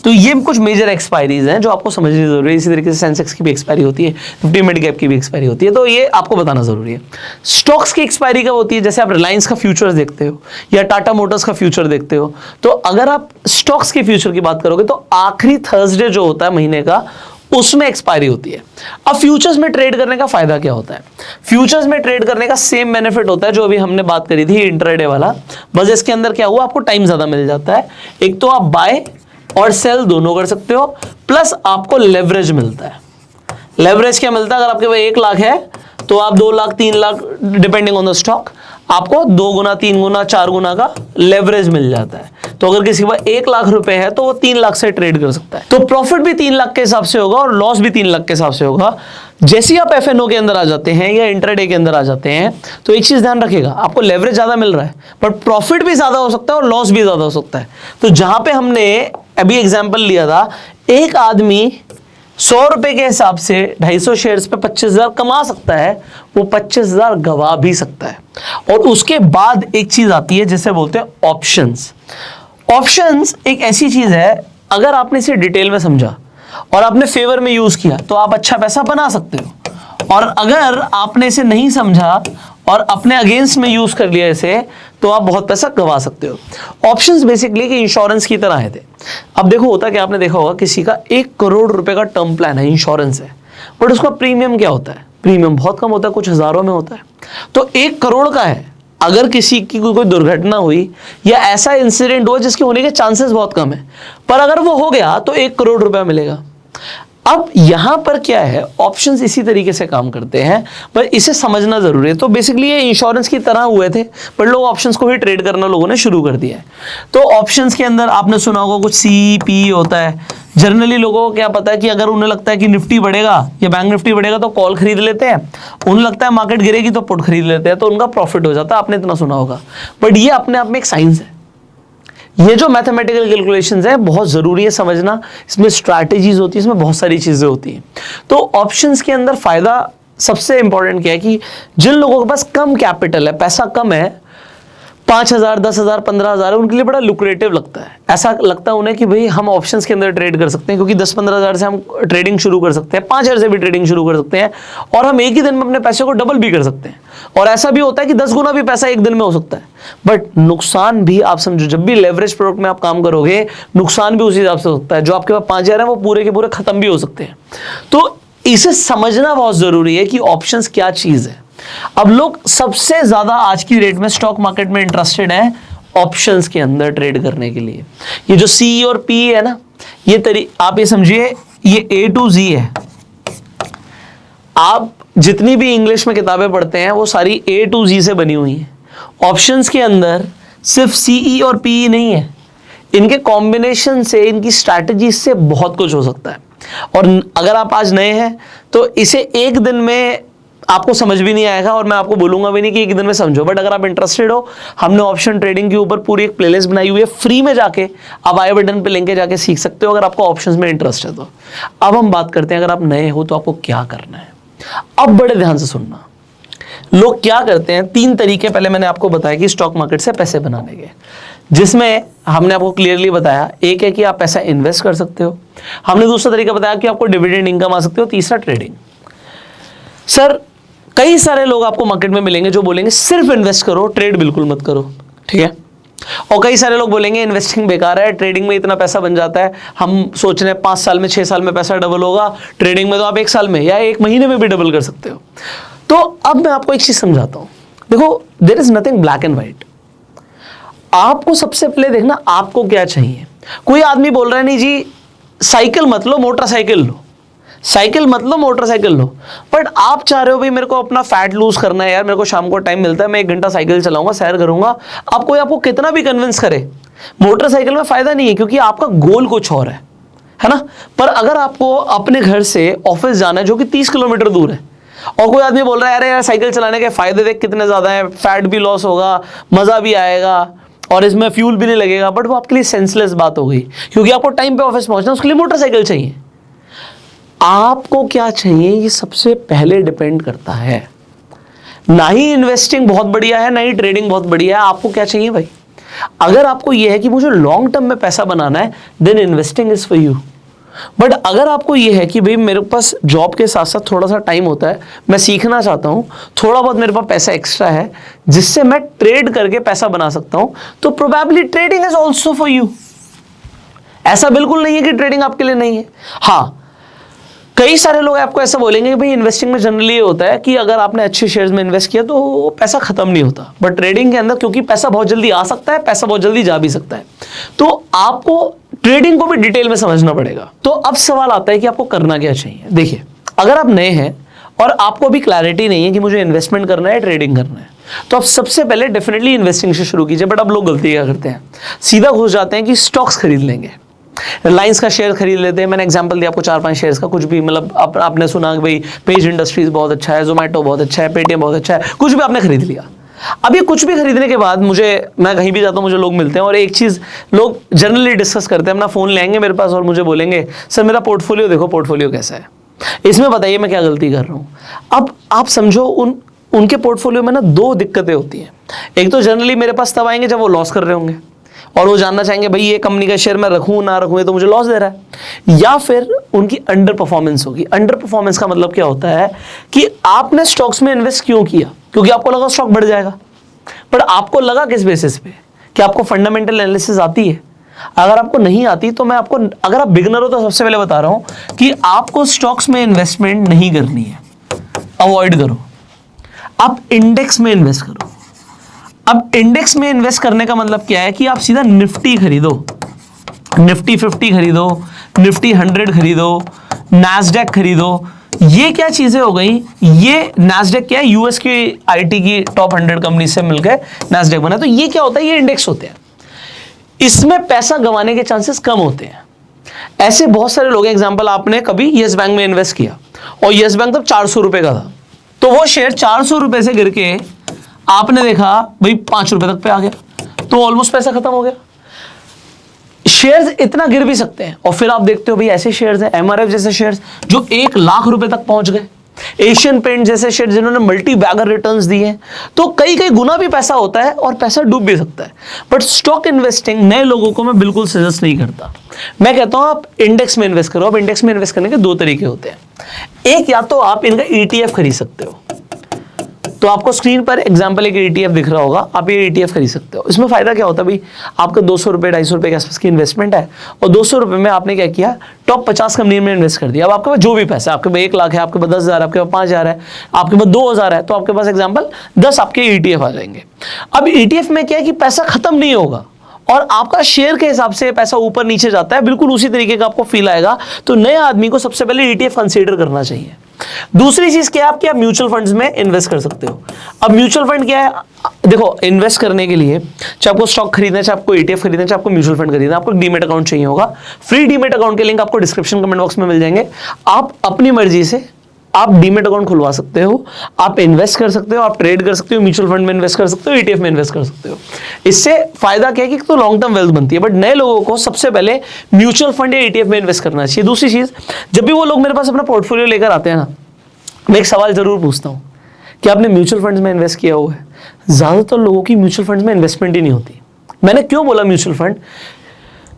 तो ये कुछ मेजर एक्सपायरीज हैं जो आपको समझनी जरूरी है। इसी तरीके से सेंसेक्स की भी एक्सपायरी होती है, निफ्टी मिड कैप की भी एक्सपायरी होती है, तो ये आपको बताना जरूरी है। स्टॉक्स की एक्सपायरी कब होती है? जैसे आप रिलायंस का फ्यूचर देखते हो या टाटा मोटर्स का फ्यूचर देखते हो, तो अगर आप स्टॉक्स के फ्यूचर की बात करोगे तो आखिरी थर्सडे जो होता है महीने का उसमें एक्सपायरी होती है। अब फ्यूचर्स में ट्रेड करने का फायदा क्या होता है? फ्यूचर्स में ट्रेड करने का सेम बेनिफिट होता है जो अभी हमने बात करी थी इंट्राडे वाला, बस इसके अंदर क्या हुआ, आपको टाइम ज्यादा मिल जाता है। एक तो आप बाय और सेल दोनों कर सकते हो, प्लस आपको लेवरेज मिलता है। लेवरेज क्या मिलता है? अगर आपके पास 1 लाख है तो आप 2 lakh 3 lakh depending on the stock आपको 2 गुना 3 गुना 4 गुना का लेवरेज मिल जाता है। तो अगर किसी के पास 1 लाख रुपए है तो वो 3 लाख से ट्रेड कर सकता है। तो प्रॉफिट भी 3 लाख के हिसाब से होगा और लॉस भी 3 लाख के हिसाब से होगा। जैसे ही आप एफएनओ के अंदर आ जाते हैं या इंट्राडे के अंदर आ जाते हैं तो एक चीज ध्यान रखिएगा, आपको लेवरेज ज्यादा मिल रहा है बट प्रॉफिट भी ज्यादा हो सकता है और लॉस भी ज्यादा हो सकता है। तो जहां पे हमने अभी एग्जांपल लिया था, एक आदमी 100 रुपए के हिसाब से 250 शेयर्स पे 25,000 कमा सकता है, वो 25,000 गवा भी सकता है। और उसके बाद एक चीज आती है जिसे बोलते हैं ऑप्शंस। ऑप्शंस एक ऐसी चीज है, अगर आपने इसे डिटेल में समझा और आपने फेवर में यूज किया तो आप अच्छा पैसा बना सकते हो, और अगर आपने इसे नहीं समझा और अपने अगेंस्ट में यूज कर लिया इसे तो आप बहुत पैसा गवा सकते हो। ऑप्शंस बेसिकली कि इंश्योरेंस की तरह थे। अब देखो होता कि आपने देखा होगा किसी का 1 करोड़ रुपए का टर्म प्लान है, इंश्योरेंस है, बट उसका प्रीमियम क्या होता है? प्रीमियम बहुत कम होता है, कुछ हजारों में होता है। तो 1 करोड़ का है, अगर किसी की कोई दुर्घटना हुई या ऐसा इंसिडेंट हुआ जिसके होने के चांसेस बहुत कम है, पर अगर वो हो गया तो 1 करोड़ रुपया मिलेगा। अब यहां पर क्या है, ऑप्शंस इसी तरीके से काम करते हैं, पर इसे समझना जरूरी है। तो बेसिकली ये इंश्योरेंस की तरह हुए थे, पर लोग ऑप्शंस को ही ट्रेड करना लोगों ने शुरू कर दिया है। तो ऑप्शंस के अंदर आपने सुना होगा कुछ CP होता है। जनरली लोगों को क्या पता है कि अगर उन्हें लगता है कि निफ्टी बढ़ेगा या बैंक निफ्टी बढ़ेगा तो कॉल खरीद लेते हैं, उन्हें लगता है मार्केट गिरेगी तो पुट खरीद लेते हैं, तो उनका प्रॉफिट हो जाता है। आपने इतना सुना होगा, बट ये अपने आप में एक साइंस है। ये जो मैथमेटिकल कैलकुलेशंस है बहुत जरूरी है समझना, इसमें स्ट्रैटेजीज होती है, इसमें बहुत सारी चीजें होती हैं। तो ऑप्शंस के अंदर फायदा सबसे इंपॉर्टेंट क्या है कि जिन लोगों के पास कम कैपिटल है, पैसा कम है, 5,000 10,000 15,000 है, उनके लिए बड़ा लुक्रेटिव लगता है। ऐसा लगता है उन्हें कि भाई हम ऑप्शंस के अंदर ट्रेड कर सकते हैं, क्योंकि 10-15,000 से हम ट्रेडिंग शुरू कर सकते हैं, 5,000 से भी ट्रेडिंग शुरू कर सकते हैं, और हम एक ही दिन में अपने पैसे को डबल भी कर सकते हैं। और ऐसा भी होता है कि 10 गुना भी पैसा एक दिन में हो सकता है। बट नुकसान भी आप समझो, जब भी लेवरेज प्रोडक्ट में आप काम करोगे नुकसान भी उसी हिसाब से होता है। जो आपके पास 5,000 है वो पूरे के पूरे खत्म भी हो सकते हैं। तो इसे समझना बहुत जरूरी है कि ऑप्शंस क्या चीज है। अब लोग सबसे ज्यादा आज की डेट में स्टॉक मार्केट में इंटरेस्टेड है ऑप्शंस के अंदर ट्रेड करने के लिए। ये जो C और P है ना, ये आप ये समझिए, ये A to Z है। आप जितनी भी इंग्लिश में किताबें पढ़ते हैं वो सारी A to Z से बनी हुई हैं। ऑप्शंस के अंदर सिर्फ CE और PE नहीं है, इनके कॉम्बिनेशन से, इनकी स्ट्रैटेजी से बहुत कुछ हो सकता है। और अगर आप आज नए हैं तो इसे एक दिन में आपको समझ भी नहीं आएगा, और मैं आपको बोलूंगा भी नहीं कि एक दिन में समझो। बट अगर आप इंटरेस्टेड हो, हमने ऑप्शन ट्रेडिंग के ऊपर पूरी एक प्लेलिस्ट बनाई हुई है, फ्री में जाके आप आई बटन पे लिंक के जाके सीख सकते हो अगर आपको ऑप्शंस में इंटरेस्ट है तो। अब हम बात करते हैं अगर आप नए हो तो आपको क्या करना है। अब बड़े ध्यान से सुनना, लोग क्या करते हैं, 3 तरीके पहले मैंने आपको बताया कि स्टॉक मार्केट से पैसे बनाने के, जिसमें हमने आपको क्लियरली बताया, एक है कि आप पैसा इन्वेस्ट कर सकते हो, हमने दूसरा तरीका बताया कि आपको डिविडेंड इनकम आ सकते हो, तीसरा ट्रेडिंग। सर कई सारे लोग आपको मार्केट में मिलेंगे जो बोलेंगे सिर्फ इन्वेस्ट करो, ट्रेड बिल्कुल मत करो, ठीक है। और कई सारे लोग बोलेंगे इन्वेस्टिंग बेकार है, ट्रेडिंग में इतना पैसा बन जाता है, हम सोच रहे हैं 5 साल में 6 साल में पैसा डबल होगा, ट्रेडिंग में तो आप 1 साल में या 1 महीने में भी डबल कर सकते हो। तो अब मैं आपको एक चीज समझाता हूं, देखो there is nothing black and white. आपको सबसे पहले देखना आपको क्या चाहिए। कोई आदमी बोल रहा है नहीं जी साइकिल मत लो, मोटरसाइकिल लो, साइकिल मत लो मोटरसाइकिल लो, बट आप चाह रहे हो भाई मेरे को अपना फैट लूज करना है यार, मेरे को शाम को टाइम मिलता है, मैं 1 घंटा साइकिल चलाऊंगा, सैर करूंगा। आप कोई आपको कितना भी कन्विंस करे, मोटरसाइकिल में फायदा नहीं है, क्योंकि आपका गोल कुछ और है ना। पर अगर आपको अपने घर से ऑफिस जाना है जो कि 30 किलोमीटर दूर है, और कोई आदमी बोल रहा है अरे यार साइकिल चलाने के फायदे देख कितने ज्यादा है, फैट भी लॉस होगा, मजा भी आएगा और इसमें फ्यूल भी नहीं लगेगा, बट वो आपके लिए सेंसलेस बात हो गई, क्योंकि आपको टाइम पे ऑफिस पहुंचना, उसके लिए मोटरसाइकिल चाहिए। आपको क्या चाहिए ये सबसे पहले डिपेंड करता है। ना ही इन्वेस्टिंग बहुत बढ़िया है, ना ही ट्रेडिंग बहुत बढ़िया है। आपको क्या चाहिए भाई? अगर आपको यह है कि मुझे लॉन्ग टर्म में पैसा बनाना है, then investing is for you. But अगर आपको यह है कि भाई मेरे पास जॉब के साथ साथ थोड़ा सा टाइम होता है, मैं सीखना चाहता हूं, थोड़ा बहुत मेरे पास पैसा एक्स्ट्रा है जिससे मैं ट्रेड करके पैसा बना सकता हूं, तो probably trading is also for you. ऐसा बिल्कुल नहीं है कि ट्रेडिंग आपके लिए नहीं है। हाँ, कई सारे लोग आपको ऐसा बोलेंगे कि भाई इन्वेस्टिंग में जनरली ये होता है कि अगर आपने अच्छे शेयर्स में इन्वेस्ट किया तो वो पैसा खत्म नहीं होता, बट ट्रेडिंग के अंदर क्योंकि पैसा बहुत जल्दी आ सकता है, पैसा बहुत जल्दी जा भी सकता है, तो आपको ट्रेडिंग को भी डिटेल में समझना पड़ेगा। तो अब सवाल आता है कि आपको करना क्या चाहिए। देखिए, अगर आप नए हैं और आपको अभी क्लैरिटी नहीं है कि मुझे इन्वेस्टमेंट करना है, ट्रेडिंग करना है, तो आप सबसे पहले डेफिनेटली इन्वेस्टिंग से शुरू कीजिए। बट अब लोग गलती क्या करते हैं, सीधा घुस जाते हैं कि स्टॉक्स खरीद लेंगे, रिलायंस का शेयर खरीद लेते हैं। मैंने एग्जांपल दिया आपको 4-5 शेयर्स का, कुछ भी मतलब आपने सुना कि भाई पेज इंडस्ट्रीज बहुत अच्छा है, जोमेटो बहुत अच्छा है, पेटीएम बहुत अच्छा है, कुछ भी आपने खरीद लिया। अब ये कुछ भी खरीदने के बाद मैं कहीं भी जाता हूँ, मुझे लोग मिलते हैं और एक चीज़ लोग जनरली डिस्कस करते हैं, अपना फ़ोन लेंगे मेरे पास और मुझे बोलेंगे सर मेरा पोर्टफोलियो देखो, पोर्टफोलियो कैसा है, इसमें बताइए मैं क्या गलती कर रहा हूँ। अब आप समझो उनके पोर्टफोलियो में ना 2 दिक्कतें होती हैं। एक तो जनरली मेरे पास तब आएंगे जब वो लॉस कर रहे होंगे और वो जानना चाहेंगे भाई ये कंपनी का शेयर मैं रखूं ना रखूं, ये तो मुझे लॉस दे रहा है। या फिर उनकी अंडर परफॉर्मेंस होगी। अंडर परफॉर्मेंस का मतलब क्या होता है कि आपने स्टॉक्स में इन्वेस्ट क्यों किया? क्योंकि आपको लगा स्टॉक बढ़ जाएगा, पर आपको लगा किस बेसिस पे कि आपको फंडामेंटल एनालिसिस आती है? अगर आपको नहीं आती तो मैं आपको, अगर आप बिगनर हो तो सबसे पहले बता रहा हूं कि आपको स्टॉक्स में इन्वेस्टमेंट नहीं करनी है, अवॉइड करो। आप इंडेक्स में इन्वेस्ट करो। अब इंडेक्स में इन्वेस्ट करने का मतलब क्या है कि आप सीधा निफ्टी खरीदो, निफ्टी 50 खरीदो, निफ्टी 100 खरीदो, नैस्डैक खरीदो। ये क्या चीजें हो गई? ये नैस्डैक क्या है? यूएस की आईटी की टॉप 100 कंपनी से मिलकर नैस्डैक बना। तो ये क्या होता है? ये इंडेक्स होते हैं, इसमें पैसा गंवाने के चांसेस कम होते हैं। ऐसे बहुत सारे लोग हैं, एग्जांपल आपने कभी यस बैंक में इन्वेस्ट किया और यस बैंक तब 400 रुपए का था, तो वो शेयर 400 रुपए से गिर के आपने देखा भाई 5 रुपए तक पे आ गया, तो ऑलमोस्ट पैसा खत्म हो गया। शेयर्स इतना गिर भी सकते हैं और फिर आप देखते हो भाई ऐसे शेयर्स हैं, एमआरएफ जैसे शेयर्स जो 1 लाख रुपए तक पहुंच गए, एशियन पेंट जैसे शेयर जिन्होंने मल्टी बैगर रिटर्न्स दिए हैं। तो कई गुना भी पैसा होता है और पैसा डूब भी सकता है। बट स्टॉक इन्वेस्टिंग नए लोगों को मैं बिल्कुल सजेस्ट नहीं करता। मैं कहता हूं आप इंडेक्स में इन्वेस्ट करो। अब इंडेक्स में इन्वेस्ट करने के 2 तरीके होते हैं। एक, या तो आप इनका ETF खरीद सकते हो, तो आपको स्क्रीन पर एग्जांपल एक ETF दिख रहा होगा, आप ये ETF खरीद सकते हो। इसमें फायदा क्या होता है भाई, आपका 200 रुपए 250 रुपए के आसपास की इन्वेस्टमेंट है और 200 रुपए में आपने क्या किया, टॉप 50 कंपनी में इन्वेस्ट कर दिया। अब आपके पास जो भी पैसा है, आपके पास 1 लाख है, आपके पास 10,000 है, आपके पास 5,000 है, आपके पास 2,000 है, तो आपके पास एग्जाम्पल 10 आपके ETF आ जाएंगे। अब ETF में क्या है कि पैसा खत्म नहीं होगा और आपका शेयर के हिसाब से पैसा ऊपर नीचे जाता है, बिल्कुल उसी तरीके का आपको फील आएगा। तो नए आदमी को सबसे पहले ETF कंसीडर करना चाहिए। दूसरी चीज क्या है, आप क्या म्यूचुअल फंड्स में इन्वेस्ट कर सकते हो। अब म्यूचुअल फंड क्या है, देखो इन्वेस्ट करने के लिए चाहे आपको स्टॉक खरीदना है, चाहे आपको ETF खरीदना है, चाहे आपको म्यूचुअल फंड खरीदना है, आपको डीमेट अकाउंट चाहिए होगा। फ्री डीमेट अकाउंट के लिंक आपको डिस्क्रिप्शन कमेंट बॉक्स में मिल जाएंगे। आप अपनी मर्जी से आप डीमेट अकाउंट खुलवा सकते हो, आप इन्वेस्ट कर सकते हो, आप ट्रेड कर सकते हो, म्यूचुअल फंड में इन्वेस्ट कर सकते हो, ETF में इन्वेस्ट कर सकते हो। इससे फायदा क्या है कि तो लॉन्ग टर्म वेल्थ बनती है। बट नए लोगों को सबसे पहले म्यूचुअल फंड या ETF में इन्वेस्ट करना चाहिए। दूसरी चीज, जब भी वो लोग मेरे पास अपना पोर्टफोलियो लेकर आते हैं ना, मैं एक सवाल जरूर पूछता हूं कि आपने म्यूचुअल फंड्स में इन्वेस्ट किया हुआ है? ज्यादातर लोगों की म्यूचुअल फंड्स में इन्वेस्टमेंट ही नहीं होती। मैंने क्यों बोला म्यूचुअल फंड?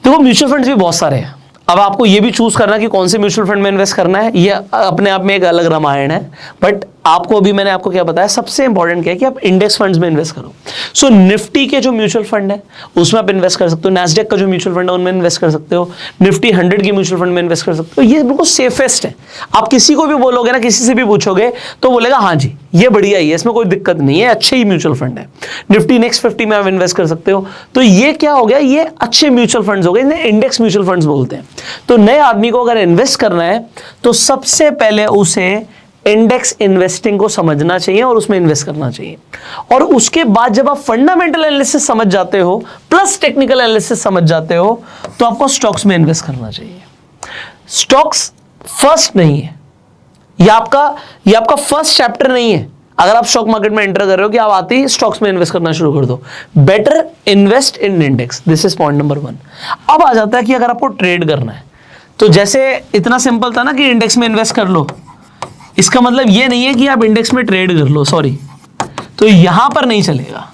देखो म्यूचुअल फंड्स भी बहुत सारे हैं। अब आपको ये भी चूज करना कि कौन से म्यूचुअल फंड में इन्वेस्ट करना है, ये अपने आप में एक अलग रामायण है। बट आपको अभी मैंने आपको क्या बताया, सबसे इंपॉर्टेंट क्या है कि आप इंडेक्स फंड्स में इन्वेस्ट करो। सो निफ्टी के जो म्यूचुअल फंड है उसमें आप इन्वेस्ट कर सकते हो, नैस्डैक का जो म्यूचुअल फंड है उनमें इन्वेस्ट कर सकते हो, निफ्टी 100 के म्यूचुअल फंड में इन्वेस्ट कर सकते हो। ये बिल्कुल सेफेस्ट है। आप किसी को भी बोलोगे ना, किसी से भी पूछोगे तो बोलेगा हाँ जी ये बढ़िया ही है, इसमें कोई दिक्कत नहीं है, अच्छे ही म्यूचुअल फंड है। निफ्टी नेक्स्ट 50 में आप इन्वेस्ट कर सकते हो। तो ये क्या हो गया, ये अच्छे म्यूचुअल फंड्स हो गए, इन्हें इंडेक्स म्यूचुअल फंड्स बोलते हैं। तो नए आदमी को अगर इन्वेस्ट करना है तो सबसे पहले उसे इंडेक्स इन्वेस्टिंग को समझना चाहिए और उसमें इन्वेस्ट करना चाहिए। और उसके बाद जब आप फंडामेंटल एनालिसिस समझ जाते हो प्लस टेक्निकल एनालिसिस समझ जाते हो तो आपको स्टॉक्स में इन्वेस्ट करना चाहिए। स्टॉक्स फर्स्ट नहीं है, ये आपका फर्स्ट चैप्टर नहीं है। अगर आप स्टॉक मार्केट में एंटर कर रहे हो कि आप आते ही स्टॉक्स में इन्वेस्ट करना शुरू कर दो, better invest in index. This is point number 1। अब आ जाता है कि अगर आपको ट्रेड करना है तो जैसे इतना सिंपल था ना कि इंडेक्स में इन्वेस्ट कर लो, इसका मतलब ये नहीं है कि आप इंडेक्स में ट्रेड कर लो। सॉरी, तो यहां पर नहीं चलेगा।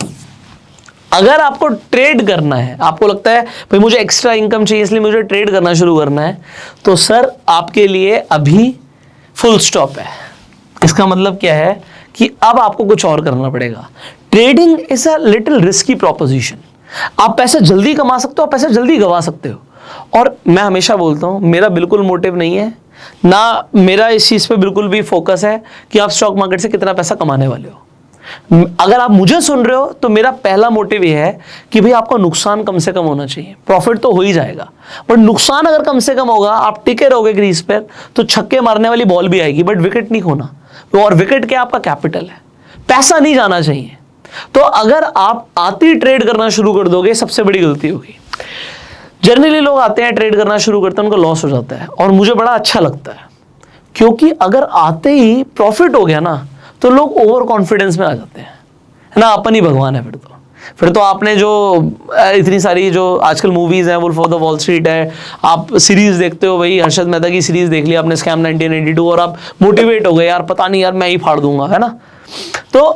अगर आपको ट्रेड करना है, आपको लगता है भाई मुझे एक्स्ट्रा इनकम चाहिए इसलिए मुझे ट्रेड करना शुरू करना है, तो सर आपके लिए अभी फुल स्टॉप है। इसका मतलब क्या है कि अब आपको कुछ और करना पड़ेगा। Trading is a little risky proposition. आप पैसा जल्दी कमा सकते हो, आप पैसा जल्दी गवा सकते हो। और मैं हमेशा बोलता हूं, मेरा बिल्कुल मोटिव नहीं है, ना मेरा इस चीज पे बिल्कुल भी फोकस है कि आप स्टॉक मार्केट से कितना पैसा कमाने वाले हो। अगर आप मुझे सुन रहे हो तो मेरा पहला मोटिव यह है कि भाई आपका नुकसान कम से कम होना चाहिए। प्रॉफिट तो हो ही जाएगा, बट नुकसान अगर कम से कम होगा, आप टिके रहोगे क्रीज पर, तो छक्के मारने वाली बॉल भी आएगी, बट विकेट नहीं खोना। और विकेट क्या, आपका कैपिटल है, पैसा नहीं जाना चाहिए। तो अगर आप आते ही ट्रेड करना शुरू कर दोगे, सबसे बड़ी गलती होगी। जनरली लोग आते हैं, ट्रेड करना शुरू करते हैं, उनको लॉस हो जाता है, और मुझे बड़ा अच्छा लगता है, क्योंकि अगर आते ही प्रॉफिट हो गया ना, तो लोग ओवर कॉन्फिडेंस में आ जाते हैं, है ना। अपन ही भगवान है फिर तो आपने जो इतनी सारी जो आजकल मूवीज हैं, wolf of the wall street है, आप सीरीज देखते हो, भाई हर्षद मेहता की सीरीज देख लिया आपने, स्कैम 1992, और आप मोटिवेट हो गए, यार पता नहीं यार मैं ही फाड़ दूंगा, है ना। तो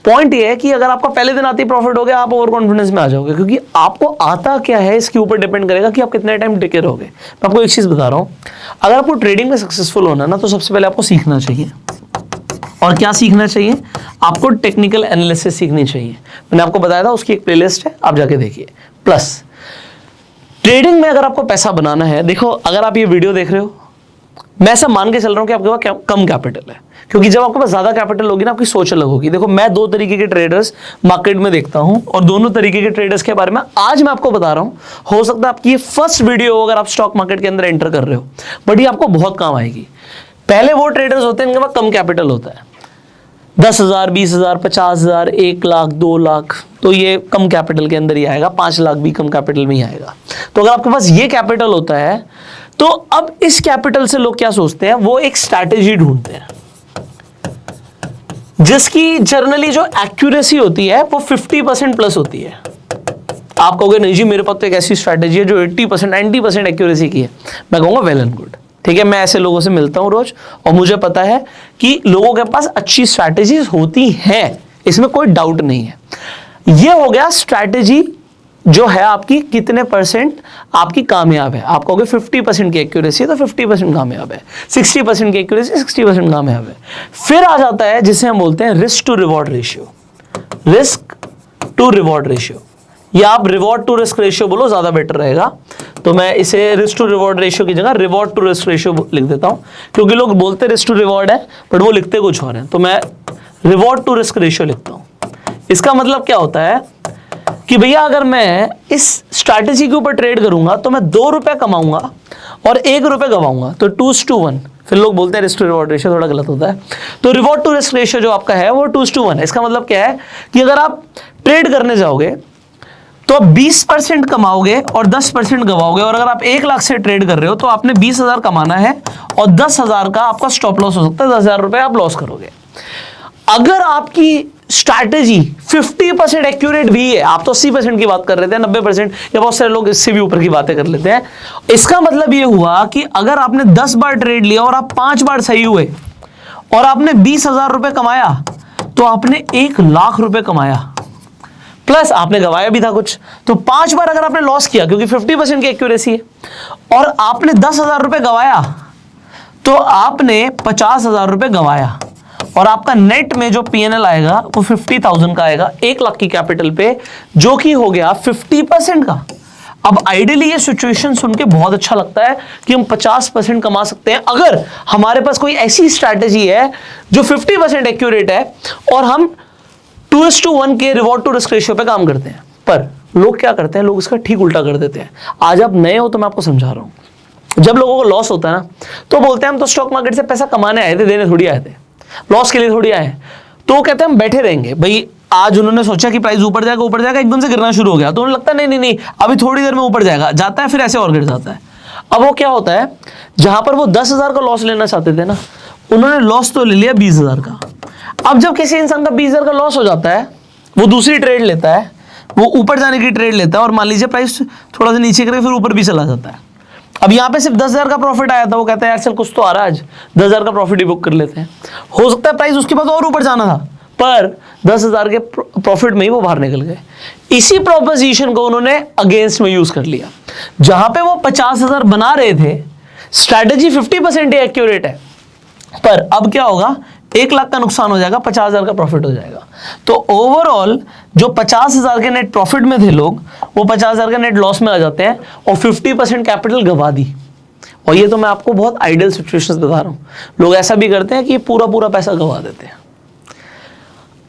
पॉइंट ये है कि अगर आपका पहले दिन आती प्रॉफिट हो गया, आप ओवर कॉन्फिडेंस में आ जाओगे, क्योंकि आपको आता क्या है इसके ऊपर डिपेंड करेगा कि आप कितने टाइम टिके रहोगे। मैं आपको एक चीज बता रहा हूं, अगर आपको ट्रेडिंग में सक्सेसफुल होना ना, तो सबसे पहले आपको सीखना चाहिए। और क्या सीखना चाहिए? आपको टेक्निकल एनालिसिस सीखनी चाहिए। मैंने आपको बताया था, उसकी एक प्लेलिस्ट है, आप जाके देखिए। प्लस ट्रेडिंग में अगर आपको पैसा बनाना है, देखो अगर आप ये वीडियो देख रहे हो, मैं ऐसा मान के चल रहा हूं कि आपके पास कम कैपिटल है, क्योंकि जब आपके पास ज्यादा कैपिटल होगी ना, आपकी सोच अलग होगी। देखो मैं दो तरीके के ट्रेडर्स मार्केट में देखता हूं, और दोनों तरीके के ट्रेडर्स के बारे में आज मैं आपको बता रहा हूं। हो सकता है आपकी ये फर्स्ट वीडियो हो अगर आप स्टॉक मार्केट के अंदर एंटर कर रहे हो, बट ये आपको बहुत काम आएगी। पहले वो ट्रेडर्स होते हैं जिनके पास कम कैपिटल होता है, 10,000, 20,000, 50,000, 1 लाख, 2 लाख, तो ये कम कैपिटल के अंदर ही आएगा। 5 लाख भी कम कैपिटल में ही आएगा। तो अगर आपके पास ये कैपिटल होता है, तो अब इस कैपिटल से लोग क्या सोचते हैं, वो एक स्ट्रैटेजी ढूंढते हैं जिसकी जनरली जो एक्यूरेसी होती है वो 50% प्लस होती है। आप कहोगे नहीं जी मेरे पास तो एक ऐसी स्ट्रैटेजी है जो 80%, 90% एक्यूरेसी की है। मैं कहूंगा वेल एंड गुड, ठीक है। मैं ऐसे लोगों से मिलता हूं रोज, और मुझे पता है कि लोगों के पास अच्छी स्ट्रैटेजीज होती हैं, इसमें कोई डाउट नहीं है। ये हो गया स्ट्रैटेजी जो है आपकी कितने परसेंट आपकी कामयाब है। आप कहोगे 50% की एक्यूरेसी है तो 50% कामयाब है, 60% की एक्यूरेसी 60% कामयाब है। फिर आ जाता है जिसे हम बोलते हैं risk to reward ratio. Risk to reward ratio, या आप रिवॉर्ड टू रिस्क रेशियो बोलो, ज्यादा बेटर रहेगा। तो मैं इसे रिस्क टू रिवॉर्ड रेशियो की जगह रिवॉर्ड टू रिस्क रेशियो लिख देता हूं, क्योंकि लोग बोलते रिस्क टू रिवॉर्ड है बट वो लिखते कुछ और है। तो मैं रिवॉर्ड टू रिस्क रेशियो लिखता हूं। इसका मतलब क्या होता है कि भैया अगर मैं इस स्ट्रैटेजी के ऊपर ट्रेड करूंगा तो मैं 2 रुपए कमाऊंगा और 1 रुपए गवाऊंगा, तो 2:1। फिर लोग बोलते हैं रिस्क टू रिवॉर्ड रेशियो थोड़ा गलत होता है। तो रिवॉर्ड टू रिस्क रेशियो जो आपका है वो 2:1 है। इसका मतलब क्या है कि अगर आप ट्रेड करने जाओगे तो आप 20% कमाओगे और 10% गवाओगे। और अगर आप 1 लाख से ट्रेड कर रहे हो तो आपने 20,000 कमाना है और 10,000 का आपका स्टॉप लॉस हो सकता है, 10,000 रुपए आप लॉस करोगे। अगर आपकी स्ट्रैटेजी 50% एक्यूरेट भी है, आप तो 80% की बात कर रहे थे, 90%, या बहुत सारे लोग इससे भी ऊपर की बातें कर लेते हैं। इसका मतलब ये हुआ कि अगर आपने 10 बार ट्रेड लिया और आप 5 बार सही हुए और आपने 20,000 रुपए कमाया, तो आपने 1 लाख रुपए कमाया, प्लस आपने गवाया भी था कुछ। तो 5 बार अगर आपने लॉस किया, क्योंकि 50% की एक्यूरेसी है, और आपने 10,000 रुपए गवाया, तो आपने 50,000 रुपए गवाया, और आपका नेट में जो पीएनएल आएगा वो 50,000 का आएगा 1 लाख की कैपिटल पे, जो कि हो गया 50% का। अब आइडियली ये सिचुएशन सुन के बहुत अच्छा लगता है कि हम 50% कमा सकते हैं अगर हमारे पास कोई ऐसी स्ट्रैटेजी है जो 50% एक्यूरेट है और हम 2:1 के रिवॉर्ड टू रिस्क रेशियो पे काम करते हैं। पर लोग क्या करते हैं, लोग इसका ठीक उल्टा कर देते हैं। आज आप नए हो तो मैं आपको समझा रहा हूं। जब लोगों को लॉस होता है ना, तो बोलते हैं हम तो स्टॉक मार्केट से पैसा कमाने आए थे, देने थोड़ी आए थे, लॉस के लिए थोड़ी आए। तो वो कहते हैं हम बैठे रहेंगे। भाई आज उन्होंने सोचा कि प्राइस ऊपर जाएगा, एकदम से गिरना शुरू हो गया, तो उन्हें लगता है नहीं अभी थोड़ी देर में ऊपर जाएगा, जाता है फिर ऐसे और गिर जाता है। अब वो क्या होता है, जहां पर वो 10,000 का लॉस लेना चाहते थे ना, उन्होंने लॉस तो ले लिया 20,000 का। अब जब किसी इंसान का 20,000 का लॉस हो जाता है, वो दूसरी ट्रेड लेता है, वो ऊपर जाने की ट्रेड लेता है, और मान लीजिए प्राइस थोड़ा सा नीचे करे फिर ऊपर भी चला जाता है। अब यहाँ पे सिर्फ 10,000 का प्रॉफिट आया था, वो कहता है यार चल कुछ तो आ रहा है, आज 10,000 का प्रॉफिट ही बुक कर लेते हैं। हो सकता है प्राइस उसके बाद और ऊपर जाना था, पर 10,000 के प्रॉफिट में ही वो बाहर निकल गए। इसी प्रोपोजिशन को उन्होंने अगेंस्ट में यूज कर लिया। जहां पे वो 50,000 बना रहे थे, स्ट्रैटेजी 50% ही एक्यूरेट है, पर अब क्या होगा, 1 लाख का नुकसान हो जाएगा, 50,000 का प्रॉफिट हो जाएगा। तो ओवरऑल जो 50,000 के नेट प्रॉफिट में थे लोग, वो 50,000 का नेट लॉस में आ जाते हैं और 50% कैपिटल गवा दी। और ये तो मैं आपको बहुत आइडियल सिचुएशंस बता रहा हूं। लोग ऐसा भी करते हैं कि पूरा पैसा गवा देते हैं।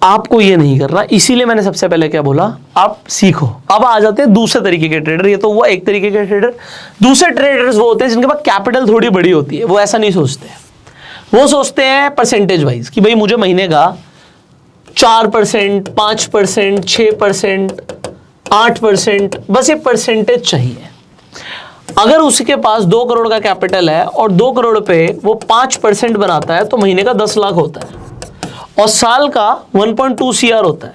आपको ये नहीं करना, इसीलिए मैंने सबसे पहले क्या बोला, आप सीखो। अब आ जाते हैं दूसरे तरीके के ट्रेडर। ये तो हुआ एक तरीके के ट्रेडर। दूसरे ट्रेडर्स वो होते हैं जिनके पास कैपिटल थोड़ी बड़ी होती है। वो ऐसा नहीं सोचते, वो सोचते हैं परसेंटेज वाइज कि भाई मुझे महीने का 4%, 5%, 6%, 8%, बस ये परसेंटेज चाहिए। अगर उसके पास 2 करोड़ का कैपिटल है और 2 करोड़ पे वो 5% बनाता है तो महीने का 10 लाख होता है और साल का 1.2 CR होता है।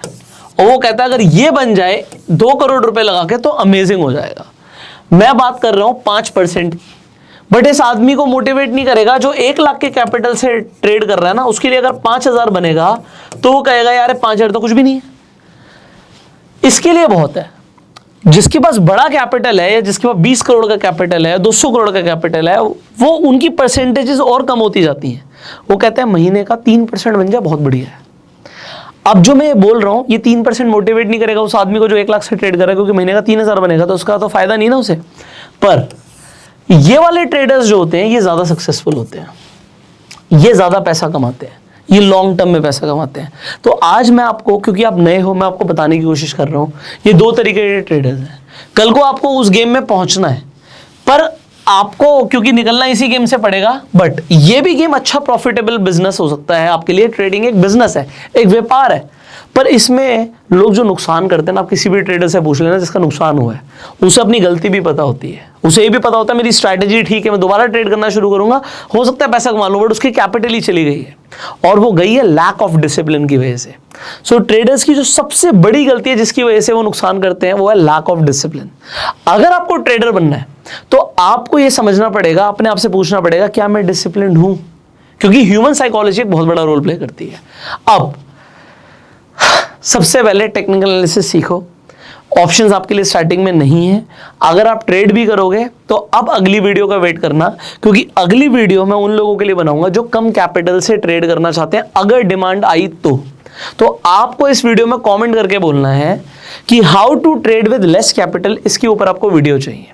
और वो कहता है अगर ये बन जाए 2 करोड़ रुपए लगा के तो अमेजिंग हो जाएगा। मैं बात कर रहा हूं 5% की। बट इस आदमी को मोटिवेट नहीं करेगा जो 1 लाख के कैपिटल से ट्रेड कर रहा है ना, उसके लिए अगर 5,000 बनेगा तो वो कहेगा यार 5,000 तो कुछ भी नहीं है, इसके लिए बहुत है। जिसके पास बड़ा कैपिटल है या जिसके पास 20 करोड़ का कैपिटल है, 200 करोड़ का कैपिटल है, वो उनकी परसेंटेजेस और कम होती जाती हैं। वो कहते हैं महीने का 3% बन जाए बहुत बढ़िया है। अब जो मैं बोल रहा हूं ये 3% मोटिवेट नहीं करेगा उस आदमी को जो 1 लाख से ट्रेड कर रहा है, क्योंकि महीने का 3,000 बनेगा तो उसका तो फायदा नहीं ना उसे। पर ये वाले ट्रेडर्स जो होते हैं ये ज्यादा सक्सेसफुल होते हैं, ये ज्यादा पैसा कमाते हैं, ये लॉन्ग टर्म में पैसा कमाते हैं। तो आज मैं आपको, क्योंकि आप नए हो, मैं आपको बताने की कोशिश कर रहा हूं ये 2 तरीके के ट्रेडर्स हैं। कल को आपको उस गेम में पहुंचना है, पर आपको क्योंकि निकलना इसी गेम से पड़ेगा। बट ये भी गेम अच्छा प्रॉफिटेबल बिजनेस हो सकता है आपके लिए। ट्रेडिंग एक बिजनेस है, एक व्यापार है, पर इसमें लोग जो नुकसान करते हैं ना, आप किसी भी ट्रेडर से पूछ लेना जिसका नुकसान हुआ है, उसे अपनी गलती भी पता होती है, उसे ये भी पता होता है मेरी स्ट्रैटेजी ठीक है, मैं दोबारा ट्रेड करना शुरू करूंगा, हो सकता है पैसा कमा लूं, बट उसकी कैपिटल ही चली गई है और वो गई है लैक ऑफ डिसिप्लिन की वजह से। सो ट्रेडर्स की जो सबसे बड़ी गलती है जिसकी वजह से वो नुकसान करते हैं वो है लैक ऑफ डिसिप्लिन। अगर आपको ट्रेडर बनना है तो आपको ये समझना पड़ेगा, अपने आप से पूछना पड़ेगा क्या मैं डिसिप्लिन हूं, क्योंकि ह्यूमन साइकोलॉजी एक बहुत बड़ा रोल प्ले करती है। अब सबसे पहले टेक्निकल एनालिसिस सीखो। ऑप्शंस आपके लिए स्टार्टिंग में नहीं है। अगर आप ट्रेड भी करोगे तो अब अगली वीडियो का वेट करना, क्योंकि अगली वीडियो मैं उन लोगों के लिए बनाऊंगा जो कम कैपिटल से ट्रेड करना चाहते हैं, अगर डिमांड आई तो आपको इस वीडियो में कमेंट करके बोलना है कि how to trade with less capital, इसके ऊपर आपको वीडियो चाहिए।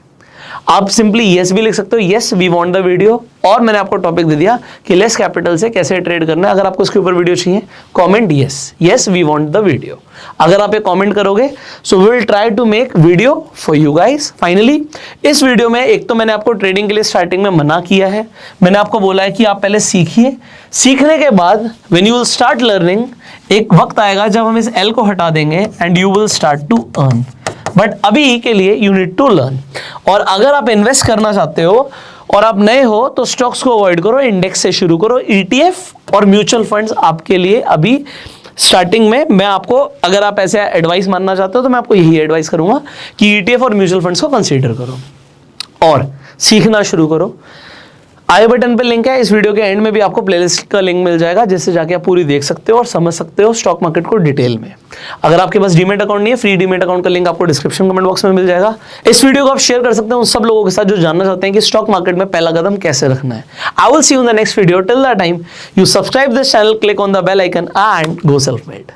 आप सिंपली यस भी लिख सकते हो, yes we want the video, और मैंने आपको टॉपिक दे दिया कि लेस कैपिटल से कैसे ट्रेड करना है। अगर आपको इसके ऊपर वीडियो चाहिए, comment yes we want the video. अगर आप ये कमेंट करोगे so we will try to make video for you guys. Finally इस वीडियो में एक तो मैंने आपको ट्रेडिंग के लिए स्टार्टिंग में मना किया है, मैंने आपको बोला है कि आप पहले सीखिए, सीखने के बाद when you will start learning, एक वक्त आएगा जब हम इस एल को हटा देंगे and you will start to earn. But अभी के लिए यू नीड टू लर्न। और अगर आप इन्वेस्ट करना चाहते हो और आप नए हो तो स्टॉक्स को अवॉइड करो, इंडेक्स से शुरू करो। ETF और म्यूचुअल फंड्स आपके लिए अभी स्टार्टिंग में, मैं आपको, अगर आप ऐसे एडवाइस मानना चाहते हो तो मैं आपको यही एडवाइस करूंगा कि ETF और म्यूचुअल फंड्स को कंसीडर करो और सीखना शुरू करो। आई बटन पे लिंक है, इस वीडियो के एंड में भी आपको प्लेलिस्ट का लिंक मिल जाएगा जिससे जाके आप पूरी देख सकते हो और समझ सकते हो स्टॉक मार्केट को डिटेल में। अगर आपके पास डीमेट अकाउंट नहीं है, फ्री डीमेट अकाउंट का लिंक आपको डिस्क्रिप्शन कमेंट बॉक्स में मिल जाएगा। इस वीडियो को आप शेयर कर सकते हैं उन सब लोगों के साथ जो जानना चाहते हैं कि स्टॉक मार्केट में पहला कदम कैसे रखना है। I will see you in the next video. Till the time you subscribe this channel, click on the bell icon and go self made.